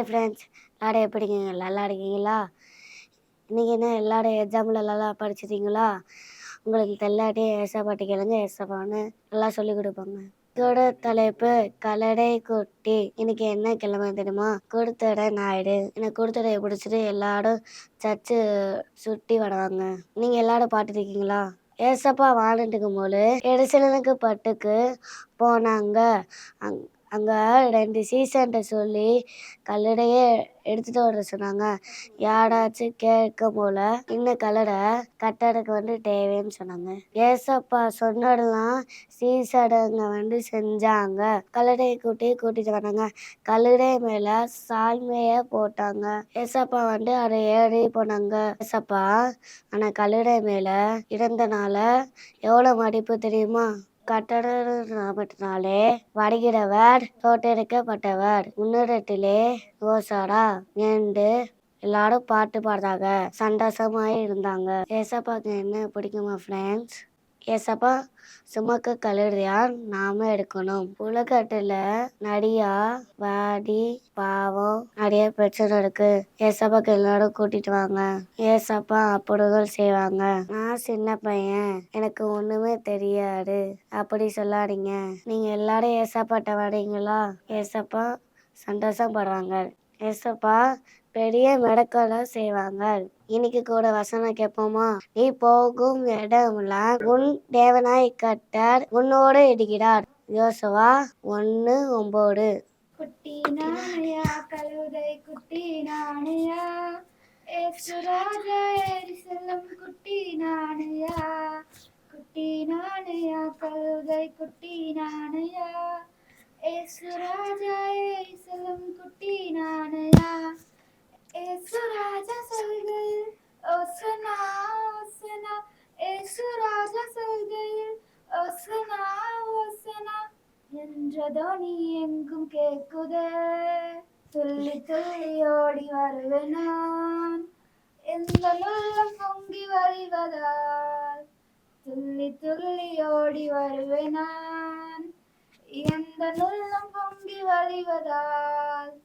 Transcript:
Hi friends, எல்லாரும் எப்படிங்க? நல்லா இருக்கீங்களா? இன்னைக்கு என்ன எல்லாரும் எக்ஸாமில் நல்லா படிச்சிட்டீங்களா? உங்களுக்கு தெல்லாட்டி ஏசப்பாட்டி கேளுங்க, ஏசப்பான்னு நல்லா சொல்லி கொடுப்பாங்க. இதோட தலைப்பு கல்லடை குட்டி. இன்னைக்கு என்ன கிழமை தெரியுமா? கொடுத்தடை ஞாயிறு. எனக்கு கொடுத்தடையை பிடிச்சிட்டு எல்லாரும் சர்ச்சு சுட்டி வராங்க. நீங்கள் எல்லாரும் பார்த்துருக்கீங்களா? ஏசப்பா வாழ்ந்துட்டு போது எருசலேமுக்கு பட்டுக்கு போனாங்க. அங்கே 2 சீசன்ட்ட சொல்லி கல்லடையே எடுத்துகிட்டு வர சொன்னாங்க. யாராச்சும் கேட்க போல இன்னும் கல்லடை கட்டடக்கு தேவைன்னு சொன்னாங்க. ஏசப்பா சொன்னதெல்லாம் சீசடுங்க செஞ்சாங்க. கல்லடையை கூட்டிட்டு வந்தாங்க. கல்லடை மேலே சால்மையை போட்டாங்க. ஏசப்பா அதை ஏறி போனாங்க. ஏசப்பா ஆனால் கல்லடை மேலே இருந்தனால எவ்வளோ மதிப்பு தெரியுமா? கட்டடத்தினாலே வருகிறவர் தோற்றெடுக்கப்பட்டவர் முன்னிடத்திலே ஓசாடா என்று எல்லாரும் பாட்டு பாடுறாங்க. சந்தோஷமாய் இருந்தாங்க. ஏசப்பாக்கு என்ன பிடிக்குமா ஃப்ரெண்ட்ஸ்? ஏசப்பா சுமக்க கல்லறையான் நாம எடுக்கணும். உலகத்துல நிறையா வாடி பாவம் நிறைய பிரச்சனை இருக்கு. ஏசப்பாக்கு எல்லாரும் கூட்டிட்டு வாங்க. ஏசப்பா அப்படிகள் செய்வாங்க. நான் சின்ன பையன், எனக்கு ஒண்ணுமே தெரியாது அப்படி சொல்லாதீங்க. நீங்க எல்லாரும் ஏசப்பாட்ட வரீங்களா? ஏசப்பா சந்தோஷப்படுவாங்க. ஏசப்பா பெரிய மிடக்கலை செய்வாங்க. இன்னைக்கு கூட வசனம் கேட்போமா? நீ போகும் இடமெல்லாம் உன் தேவனாய் கர்த்தர் உன்னோடு இருக்கிறார். யோசுவா 1:9. குட்டி நானையா கழுதை குட்டி நானையா ஏசு ராஜா ஏறி செல்லும் குட்டி நானையா குட்டி நானையா கழுதை குட்டி நானையா ஏசு ராஜா ஏறி செல்லும் குட்டி நானையா ஏசு ராஜா சொல்கையில் ஓசனா ஓசனா ஏசு ராஜா சொல்கையில் ஓசனா ஓசனா என்றதோனி எங்கும் கேட்குதே. துள்ளி துள்ளி ஓடி வருவேன் நான், எந்த உள்ளம் பொங்கி வழிவதால். துள்ளி துள்ளி ஓடி வருவேன் நான், எந்த உள்ளம் பொங்கி வழிவதால்.